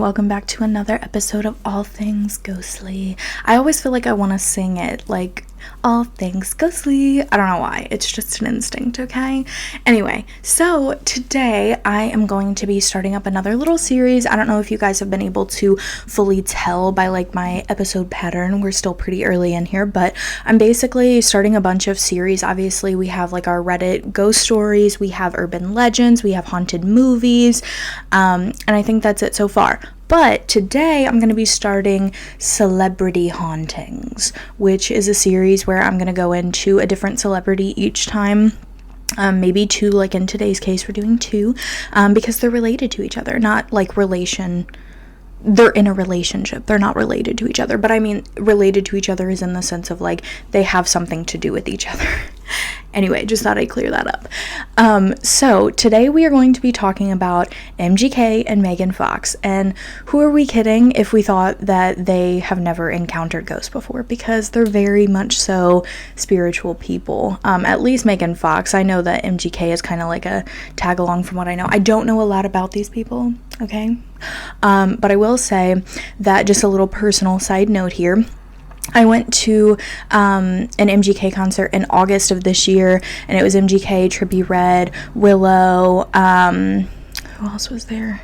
welcome back to another episode of All Things Ghostly. I always feel like I want to sing it, like, all things ghostly. I don't know why. It's just an instinct, okay? Anyway, so today I am going to be starting up another little series. I don't know if you guys have been able to fully tell by, like, my episode pattern. We're still pretty early in here, but I'm basically starting a bunch of series. Obviously, we have, like, our Reddit ghost stories. We have urban legends. We have haunted movies. And I think that's it so far. But today I'm going to be starting Celebrity Hauntings, which is a series where I'm going to go into a different celebrity each time. Maybe two, like in today's case, we're doing two, because they're related to each other, not like they're in a relationship. They're not related to each other, but I mean related to each other is in the sense of like they have something to do with each other. Anyway, just thought I'd clear that up. So today we are going to be talking about MGK and Megan Fox. And who are we kidding if we thought that they have never encountered ghosts before? Because they're very much so spiritual people. At least Megan Fox. I know that MGK is kind of like a tag along from what I know. I don't know a lot about these people, okay? But I will say that, just a little personal side note here, I went to an MGK concert in August of this year, and it was MGK, Trippie Redd, Willow, who else was there?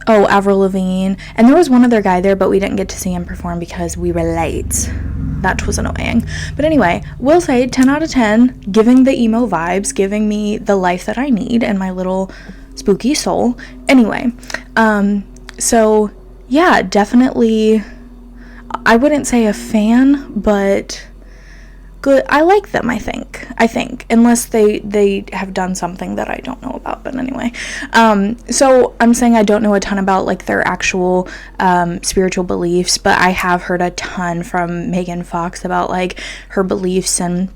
Oh, Avril Lavigne, and there was one other guy there, but we didn't get to see him perform because we were late. That was annoying. But anyway, will say 10 out of 10, giving the emo vibes, giving me the life that I need and my little spooky soul. Anyway, so yeah, definitely, I wouldn't say a fan, but good. I like them, I think, unless they have done something that I don't know about, but anyway. So I'm saying I don't know a ton about like their actual spiritual beliefs, but I have heard a ton from Megan Fox about like her beliefs and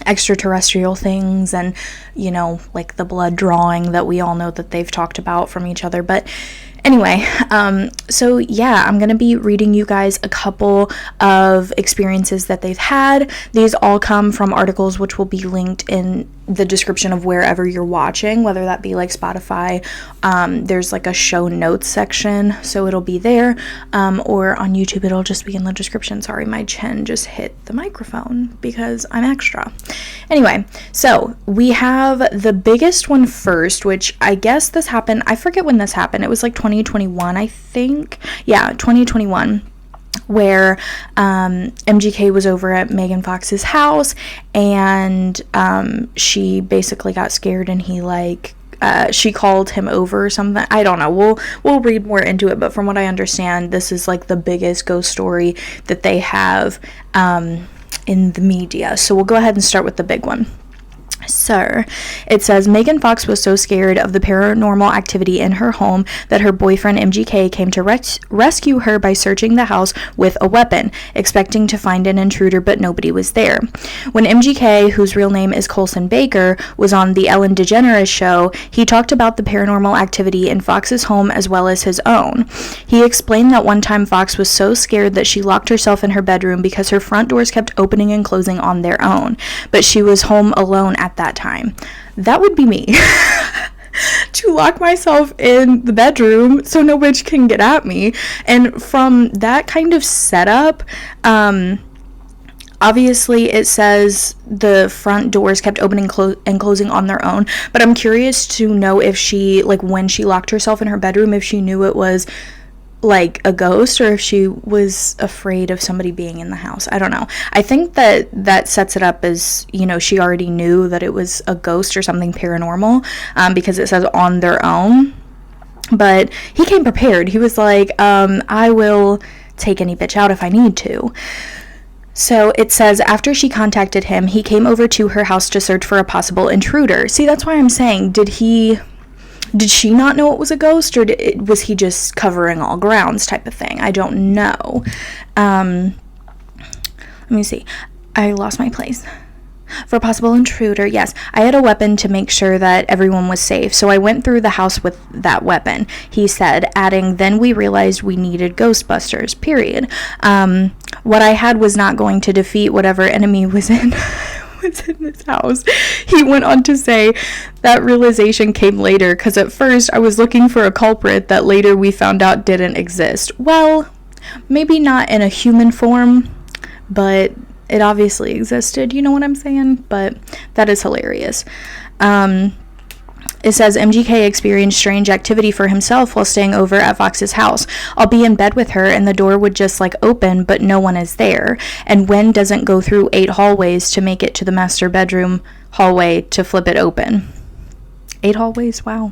extraterrestrial things, and you know, like the blood drawing that we all know that they've talked about from each other. But anyway, so yeah, I'm going to be reading you guys a couple of experiences that they've had. These all come from articles which will be linked in the description of wherever you're watching, whether that be like Spotify. There's like a show notes section, so it'll be there, or on YouTube it'll just be in the description. Sorry, my chin just hit the microphone because I'm extra. Anyway, so we have the biggest one first, which I guess this happened, I forget when this happened, it was like 2021, I think. Yeah, 2021, where MGK was over at Megan Fox's house, and she basically got scared, and he like she called him over or something. I don't know. We'll read more into it, but from what I understand, this is like the biggest ghost story that they have in the media. So we'll go ahead and start with the big one. So it says, Megan Fox was so scared of the paranormal activity in her home that her boyfriend MGK came to rescue her by searching the house with a weapon, expecting to find an intruder, but nobody was there. When MGK, whose real name is Colson Baker, was on the Ellen DeGeneres show, he talked about the paranormal activity in Fox's home as well as his own. He explained that one time Fox was so scared that she locked herself in her bedroom because her front doors kept opening and closing on their own, but she was home alone at that time. That would be me. To lock myself in the bedroom so no witch can get at me. And from that kind of setup, obviously it says the front doors kept opening and closing on their own, but I'm curious to know if she, like when she locked herself in her bedroom, if she knew it was like a ghost, or if she was afraid of somebody being in the house. I don't know. I think that sets it up as, you know, she already knew that it was a ghost or something paranormal, because it says on their own. But he came prepared. He was like, I will take any bitch out if I need to. So it says, after she contacted him, he came over to her house to search for a possible intruder. See, that's why I'm saying, did she not know it was a ghost, or was he just covering all grounds type of thing? I don't know. Let me see. I lost my place. For a possible intruder, yes. I had a weapon to make sure that everyone was safe, so I went through the house with that weapon, he said, adding, then we realized we needed Ghostbusters, period. What I had was not going to defeat whatever enemy was in was in this house. He went on to say that realization came later because at first I was looking for a culprit that later we found out didn't exist. Well, maybe not in a human form, but it obviously existed, you know what I'm saying? But that is hilarious. It says MGK experienced strange activity for himself while staying over at Fox's house. I'll be in bed with her and the door would just like open, but no one is there. And Wen doesn't go through 8 hallways to make it to the master bedroom hallway to flip it open. 8 hallways? Wow.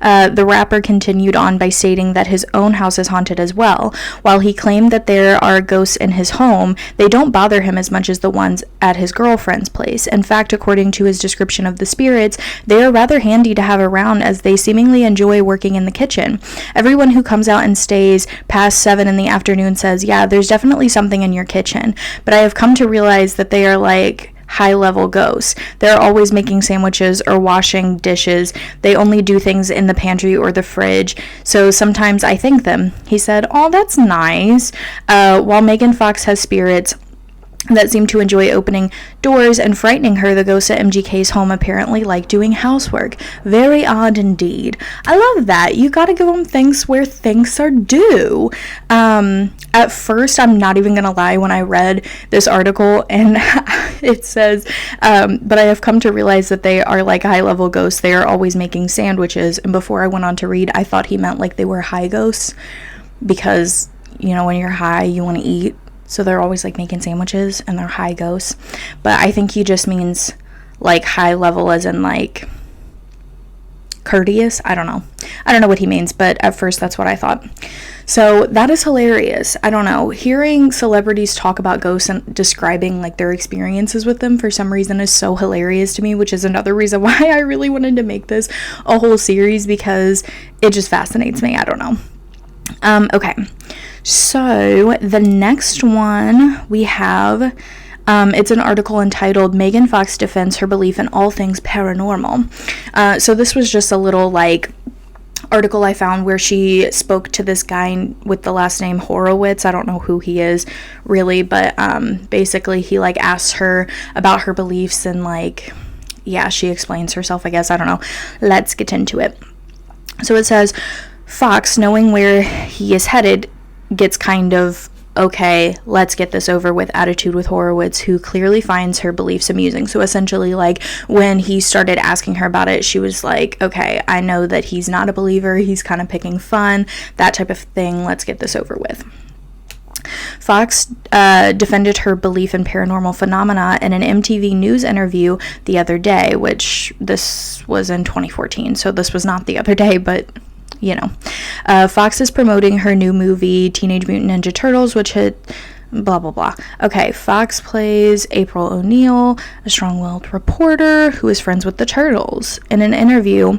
The rapper continued on by stating that his own house is haunted as well. While he claimed that there are ghosts in his home, they don't bother him as much as the ones at his girlfriend's place. In fact, according to his description of the spirits, they are rather handy to have around as they seemingly enjoy working in the kitchen. Everyone who comes out and stays past 7 in the afternoon says, yeah, there's definitely something in your kitchen. But I have come to realize that they are like high-level ghosts. They're always making sandwiches or washing dishes. They only do things in the pantry or the fridge, so sometimes I thank them. He said, oh, that's nice. While Megan Fox has spirits that seem to enjoy opening doors and frightening her, the ghosts at MGK's home apparently like doing housework. Very odd indeed. I love that. You gotta give them thanks where thanks are due. At first, I'm not even gonna lie, when I read this article and it says, but I have come to realize that they are like high-level ghosts. They are always making sandwiches. And before I went on to read, I thought he meant like they were high ghosts because, you know, when you're high, you want to eat. So they're always like making sandwiches and they're high ghosts. But I think he just means like high level as in like courteous. I don't know what he means, but at first that's what I thought. So that is hilarious. I don't know. Hearing celebrities talk about ghosts and describing like their experiences with them for some reason is so hilarious to me, which is another reason why I really wanted to make this a whole series because it just fascinates me. I don't know. Okay. So the next one we have, it's an article entitled Megan Fox Defends Her Belief in All Things Paranormal. So this was just a little like article I found where she spoke to this guy with the last name Horowitz. I don't know who he is really, but basically he like asks her about her beliefs and like, yeah, she explains herself, I guess. I don't know. Let's get into it. So it says, Fox, knowing where he is headed, gets kind of okay, let's get this over with attitude with Horowitz, who clearly finds her beliefs amusing. So essentially, like, when he started asking her about it, she was like, okay, I know that he's not a believer, he's kind of picking fun, that type of thing, let's get this over with. Fox defended her belief in paranormal phenomena in an MTV News interview the other day, which this was in 2014, so this was not the other day, but you know. Fox is promoting her new movie, Teenage Mutant Ninja Turtles, which hit blah, blah, blah. Okay, Fox plays April O'Neil, a strong-willed reporter who is friends with the Turtles. In an interview,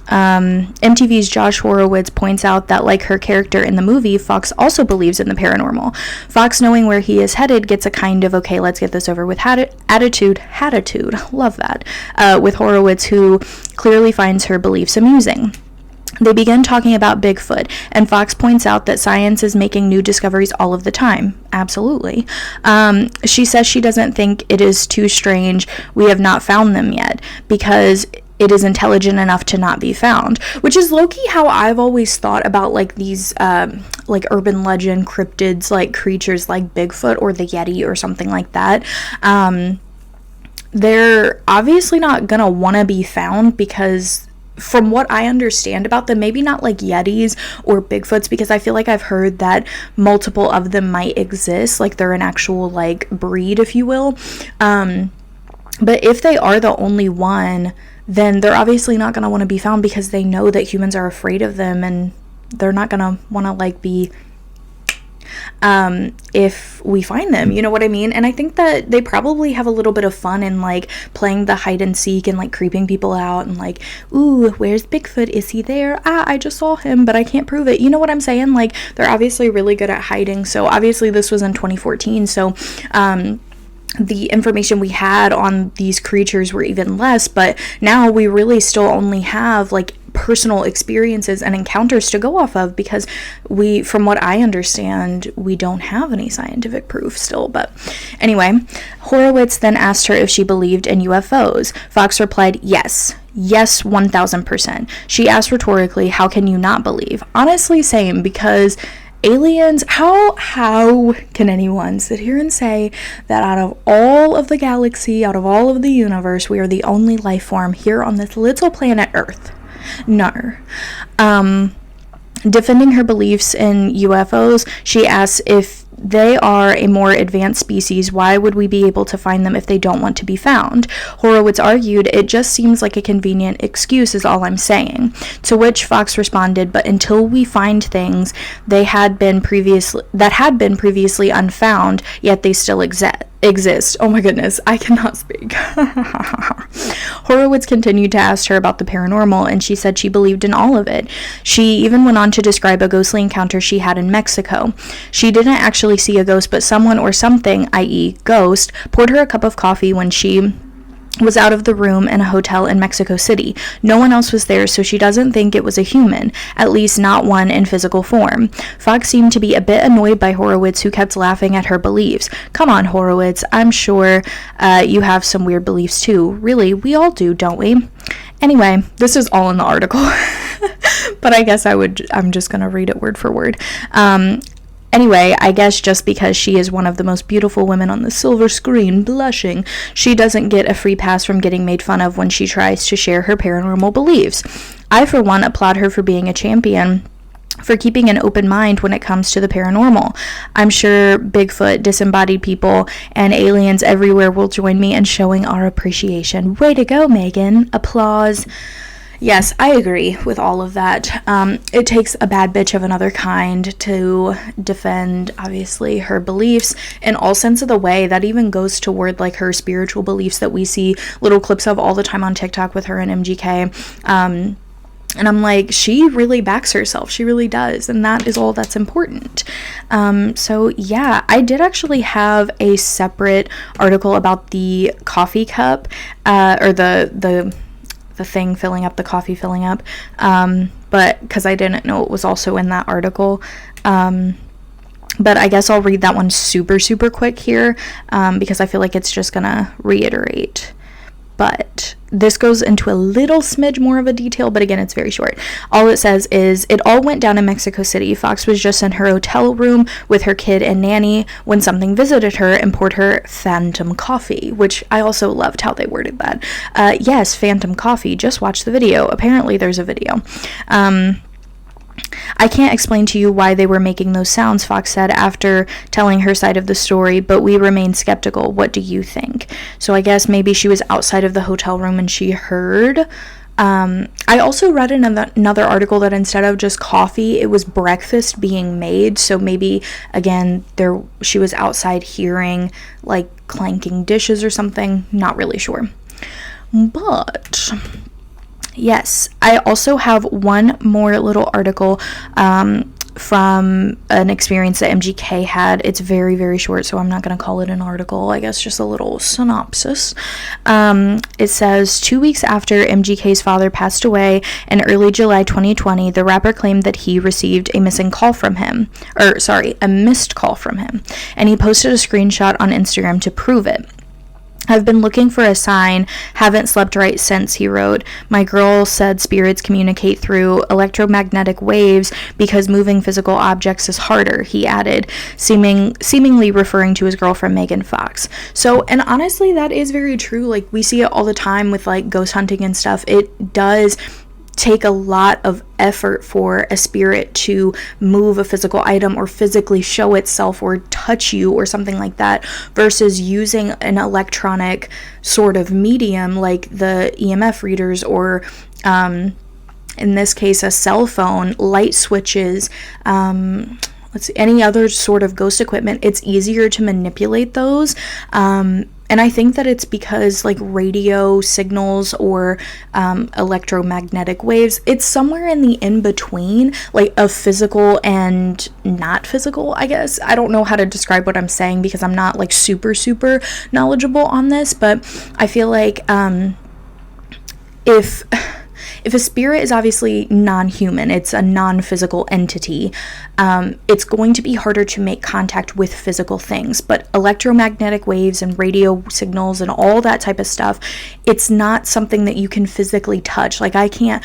MTV's Josh Horowitz points out that, like her character in the movie, Fox also believes in the paranormal. Fox, knowing where he is headed, gets a kind of, okay, let's get this over with attitude, love that, with Horowitz, who clearly finds her beliefs amusing. They begin talking about Bigfoot, and Fox points out that science is making new discoveries all of the time. Absolutely. She says she doesn't think it is too strange we have not found them yet, because it is intelligent enough to not be found, which is low-key how I've always thought about like these like urban legend cryptids, like creatures like Bigfoot or the Yeti or something like that. They're obviously not gonna want to be found because from what I understand about them, maybe not like Yetis or Bigfoots, because I feel like I've heard that multiple of them might exist, like they're an actual like breed, if you will. But if they are the only one, then they're obviously not going to want to be found because they know that humans are afraid of them, and they're not going to want to like be if we find them, you know what I mean? And I think that they probably have a little bit of fun in like playing the hide and seek and like creeping people out and like, ooh, where's Bigfoot? Is he there? I just saw him, but I can't prove it. You know what I'm saying? Like, they're obviously really good at hiding. So obviously this was in 2014. So, the information we had on these creatures were even less, but now we really still only have like personal experiences and encounters to go off of, because from what I understand, we don't have any scientific proof still. But anyway, Horowitz then asked her if she believed in UFOs. Fox replied, yes, 1000%. She asked rhetorically, how can you not believe? Honestly, same, because aliens, how can anyone sit here and say that out of all of the galaxy, out of all of the universe, we are the only life form here on this little planet Earth? No. Defending her beliefs in UFOs, she asks, if they are a more advanced species, why would we be able to find them if they don't want to be found? Horowitz argued, it just seems like a convenient excuse is all I'm saying. To which Fox responded, but until we find things that had been previously unfound, yet they still exist. Oh my goodness, I cannot speak. Horowitz continued to ask her about the paranormal, and she said she believed in all of it. She even went on to describe a ghostly encounter she had in Mexico. She didn't actually see a ghost, but someone or something, i.e. ghost, poured her a cup of coffee when she was out of the room in a hotel in Mexico City. No one else was there, so she doesn't think it was a human, at least not one in physical form. Fox seemed to be a bit annoyed by Horowitz, who kept laughing at her beliefs. Come on, Horowitz, I'm sure you have some weird beliefs too. Really, we all do, don't we? Anyway, this is all in the article, but I guess I'm just gonna read it word for word. Anyway, I guess just because she is one of the most beautiful women on the silver screen, blushing, she doesn't get a free pass from getting made fun of when she tries to share her paranormal beliefs. I, for one, applaud her for being a champion, for keeping an open mind when it comes to the paranormal. I'm sure Bigfoot, disembodied people, and aliens everywhere will join me in showing our appreciation. Way to go, Megan. Applause. Yes, I agree with all of that. It takes a bad bitch of another kind to defend, obviously, her beliefs in all sense of the way. That even goes toward, like, her spiritual beliefs that we see little clips of all the time on TikTok with her and MGK. And I'm like, she really backs herself. She really does. And that is all that's important. So, yeah, I did actually have a separate article about the coffee cup, or the thing filling up, the coffee filling up, but because I didn't know it was also in that article, but I guess I'll read that one super quick here, because I feel like it's just gonna reiterate. But this goes into a little smidge more of a detail, but again, it's very short. All it says is, it all went down in Mexico City. Fox was just in her hotel room with her kid and nanny when something visited her and poured her phantom coffee, which I also loved how they worded that. Yes, phantom coffee. Just watch the video. Apparently there's a video. I can't explain to you why they were making those sounds, Fox said after telling her side of the story, but we remain skeptical. What do you think? So I guess maybe she was outside of the hotel room and she heard. I also read in another article that instead of just coffee, it was breakfast being made. So maybe, again, she was outside hearing, like, clanking dishes or something. Not really sure. But yes, I also have one more little article from an experience that MGK had. It's very short, so I'm not going to call it an article. I guess just a little synopsis. It says, 2 weeks after MGK's father passed away in early July 2020, the rapper claimed that he received a missed call from him, and he posted a screenshot on Instagram to prove it. I've been looking for a sign, haven't slept right since, he wrote. My girl said spirits communicate through electromagnetic waves because moving physical objects is harder, he added, seemingly referring to his girlfriend Megan Fox. So, and honestly, that is very true. Like, we see it all the time with, like, ghost hunting and stuff. It does take a lot of effort for a spirit to move a physical item or physically show itself or touch you or something like that, versus using an electronic sort of medium like the EMF readers or in this case a cell phone, light switches, any other sort of ghost equipment. It's easier to manipulate those. And I think that it's because, like, radio signals or electromagnetic waves, it's somewhere in the in-between, like, of physical and not physical, I guess. I don't know how to describe what I'm saying because I'm not, like, super knowledgeable on this, but I feel like if if a spirit is obviously non-human, it's a non-physical entity, it's going to be harder to make contact with physical things. But electromagnetic waves and radio signals and all that type of stuff, it's not something that you can physically touch. Like, I can't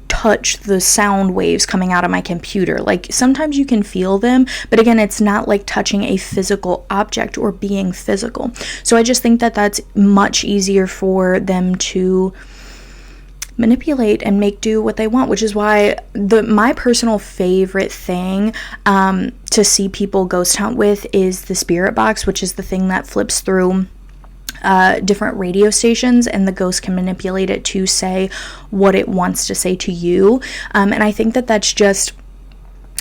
touch the sound waves coming out of my computer. Like, sometimes you can feel them, but again, it's not like touching a physical object or being physical. So I just think that that's much easier for them to manipulate and make do what they want, which is why my personal favorite thing to see people ghost hunt with is the spirit box, which is the thing that flips through different radio stations, and the ghost can manipulate it to say what it wants to say to you. And I think that that's just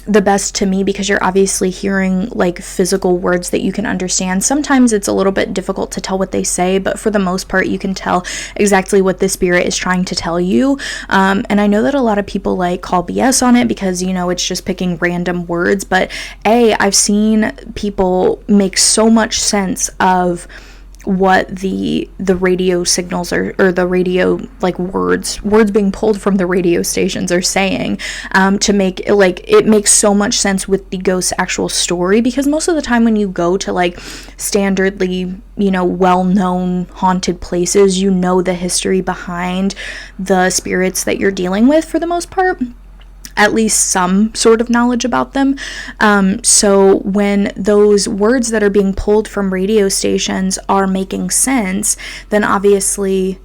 the best to me, because you're obviously hearing like physical words that you can understand. Sometimes it's a little bit difficult to tell what they say, but for the most part you can tell exactly what the spirit is trying to tell you. And I know that a lot of people like call BS on it because, you know, it's just picking random words, but I've seen people make so much sense of what the radio signals are, or the radio like words being pulled from the radio stations are saying, to make it, like, it makes so much sense with the ghost's actual story. Because most of the time when you go to like standardly, you know, well-known haunted places, you know the history behind the spirits that you're dealing with for the most part, at least some sort of knowledge about them. So when those words that are being pulled from radio stations are making sense, then obviously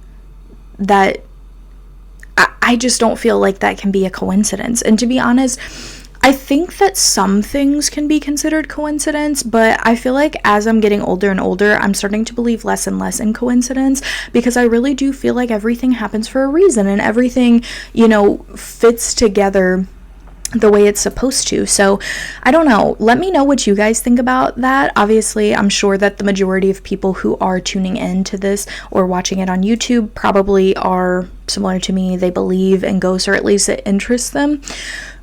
that I just don't feel like that can be a coincidence. And to be honest, I think that some things can be considered coincidence, but I feel like as I'm getting older and older, I'm starting to believe less and less in coincidence, because I really do feel like everything happens for a reason, and everything, you know, fits together the way it's supposed to. So I don't know, let me know what you guys think about that. Obviously, I'm sure that the majority of people who are tuning in to this or watching it on YouTube probably are similar to me. They believe in ghosts, or at least it interests them.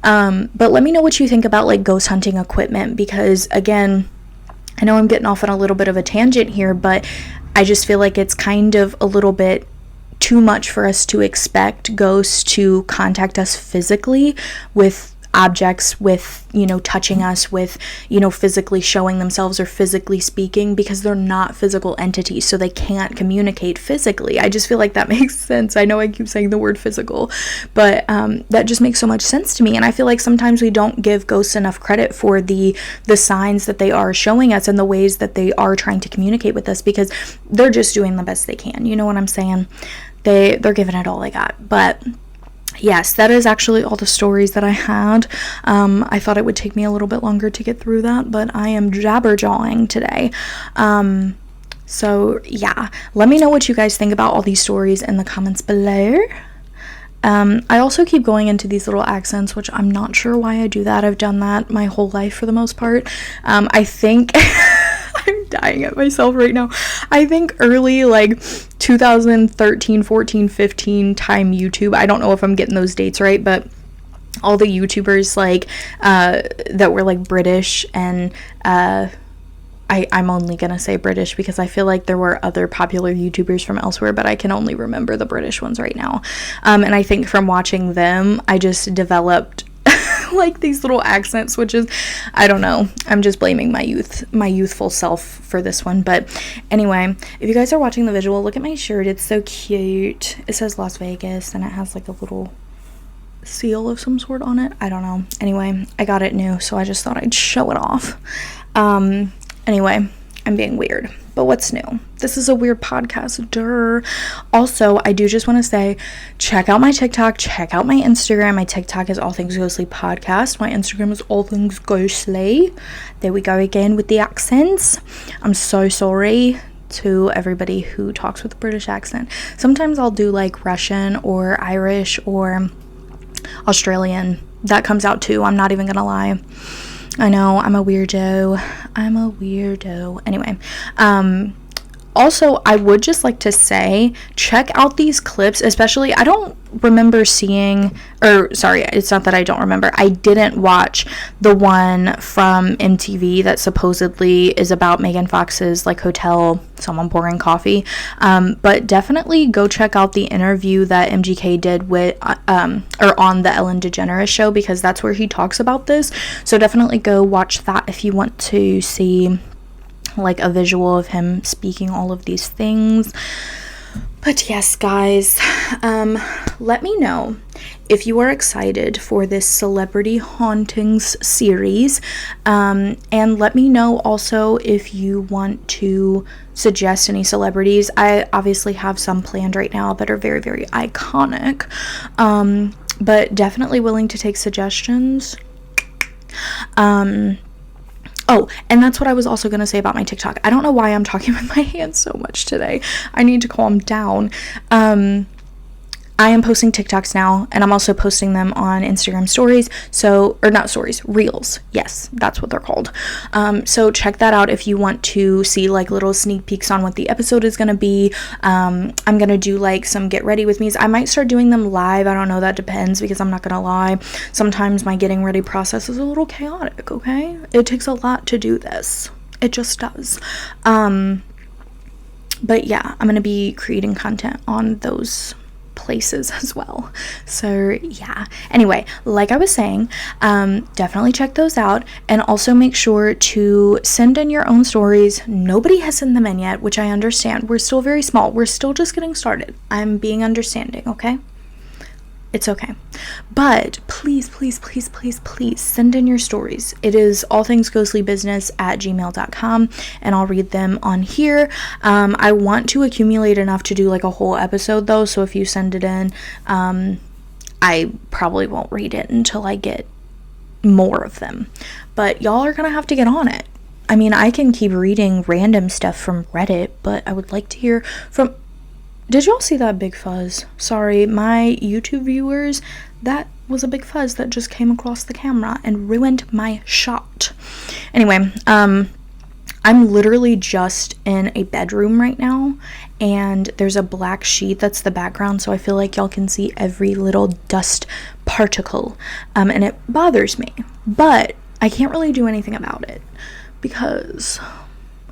But let me know what you think about like ghost hunting equipment, because again, I know I'm getting off on a little bit of a tangent here, but I just feel like it's kind of a little bit too much for us to expect ghosts to contact us physically with objects, with, you know, touching us, with, you know, physically showing themselves or physically speaking, because they're not physical entities, so they can't communicate physically. I just feel like that makes sense. I know I keep saying the word physical, but that just makes so much sense to me. And I feel like sometimes we don't give ghosts enough credit for the signs that they are showing us and the ways that they are trying to communicate with us, because they're just doing the best they can. You know what I'm saying? They're giving it all they got. But yes, that is actually all the stories that I had. I thought it would take me a little bit longer to get through that, but I am jabber-jawing today. So yeah, let me know what you guys think about all these stories in the comments below. I also keep going into these little accents, which I'm not sure why I do that. I've done that my whole life for the most part. I think I'm dying at myself right now. I think early like 2013, 14, 15 time YouTube, I don't know if I'm getting those dates right, but all the YouTubers like that were like British, and I'm only gonna say British because I feel like there were other popular YouTubers from elsewhere, but I can only remember the British ones right now. And I think from watching them, I just developed like these little accent switches. I don't know. I'm just blaming my youthful self for this one. But anyway, if you guys are watching the visual, look at my shirt. It's so cute. It says Las Vegas, and it has like a little seal of some sort on it. I don't know. Anyway, I got it new, so I just thought I'd show it off. Anyway, I'm being weird, but what's new? This is a weird podcast, durr. Also, I do just want to say, check out my TikTok, check out my Instagram. My TikTok is All Things Ghostly Podcast. My Instagram is All Things Ghostly. There we go again with the accents. I'm so sorry to everybody who talks with a British accent. Sometimes I'll do like Russian or Irish or Australian. That comes out too. I'm not even gonna lie. I know, I'm a weirdo. Anyway, Also, I would just like to say, check out these clips, especially, I don't remember seeing, or sorry, it's not that I don't remember, I didn't watch the one from MTV that supposedly is about Megan Fox's, like, hotel, someone pouring coffee, but definitely go check out the interview that MGK did with, or on the Ellen DeGeneres show, because that's where he talks about this, so definitely go watch that if you want to see like a visual of him speaking all of these things. But yes, guys, let me know if you are excited for this celebrity hauntings series, and let me know also if you want to suggest any celebrities. I obviously have some planned right now that are very, very iconic, but definitely willing to take suggestions. Oh, and that's what I was also going to say about my TikTok. I don't know why I'm talking with my hands so much today. I need to calm down. I am posting TikToks now, and I'm also posting them on Instagram stories. So, or not stories, reels. Yes, that's what they're called. So check that out if you want to see like little sneak peeks on what the episode is going to be. I'm going to do like some get ready with me's. I might start doing them live. I don't know. That depends, because I'm not going to lie. Sometimes my getting ready process is a little chaotic, okay? It takes a lot to do this. It just does. But yeah, I'm going to be creating content on those places as well. So yeah, anyway, like I was saying, definitely check those out, and also make sure to send in your own stories. Nobody has sent them in yet, which I understand. We're still very small. We're still just getting started. I'm being understanding, okay? It's okay. But please, please, please, please, please send in your stories. It is allthingsghostlybusiness@gmail.com, and I'll read them on here. I want to accumulate enough to do like a whole episode though, so if you send it in, I probably won't read it until I get more of them. But y'all are gonna have to get on it. I mean, I can keep reading random stuff from Reddit, but I would like to hear from... Did y'all see that big fuzz? Sorry, my YouTube viewers, that was a big fuzz that just came across the camera and ruined my shot. Anyway, I'm literally just in a bedroom right now, and there's a black sheet that's the background, so I feel like y'all can see every little dust particle, and it bothers me, but I can't really do anything about it, because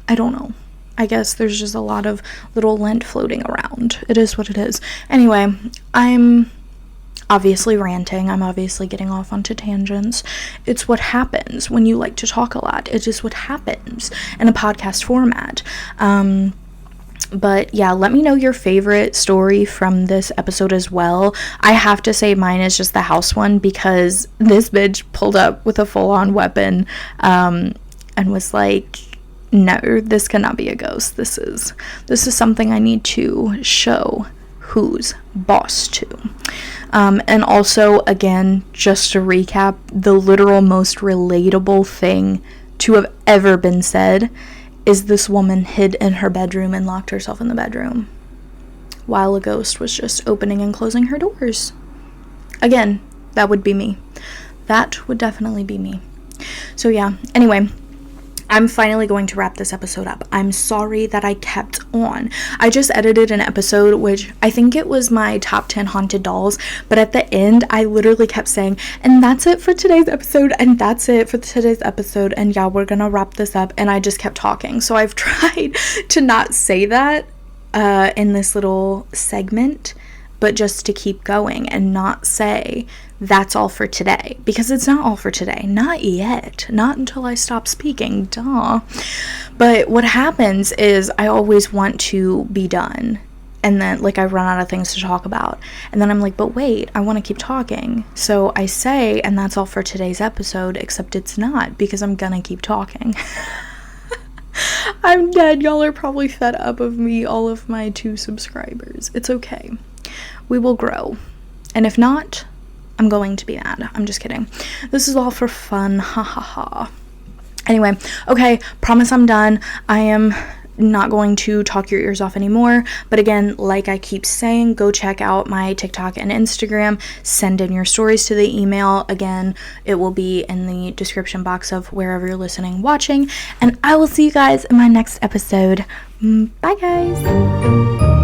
I don't know. I guess there's just a lot of little lint floating around. It is what it is. Anyway, I'm obviously ranting. I'm obviously getting off onto tangents. It's what happens when you like to talk a lot. It's just what happens in a podcast format. But yeah, let me know your favorite story from this episode as well. I have to say mine is just the house one, because this bitch pulled up with a full-on weapon, and was like, no, this cannot be a ghost. This is something I need to show who's boss to. And also, again, just to recap, the literal most relatable thing to have ever been said is this woman hid in her bedroom and locked herself in the bedroom while a ghost was just opening and closing her doors. Again, that would be me. That would definitely be me. So yeah, anyway, I'm finally going to wrap this episode up. I'm sorry that I kept on. I just edited an episode, which I think it was my top 10 haunted dolls, but at the end, I literally kept saying, and that's it for today's episode, and that's it for today's episode, and yeah, we're gonna wrap this up, and I just kept talking. So I've tried to not say that in this little segment, but just to keep going and not say that's all for today, because it's not all for today. Not yet. Not until I stop speaking. Duh. But what happens is I always want to be done, and then like I run out of things to talk about, and then I'm like, but wait, I want to keep talking. So I say, and that's all for today's episode, except it's not, because I'm gonna keep talking. I'm dead. Y'all are probably fed up of me, all of my 2 subscribers. It's okay. We will grow. And if not, I'm going to be mad. I'm just kidding. This is all for fun. Ha ha ha. Anyway, okay, promise I'm done. I am not going to talk your ears off anymore. But again, like I keep saying, go check out my TikTok and Instagram. Send in your stories to the email. Again, it will be in the description box of wherever you're listening, watching. And I will see you guys in my next episode. Bye, guys.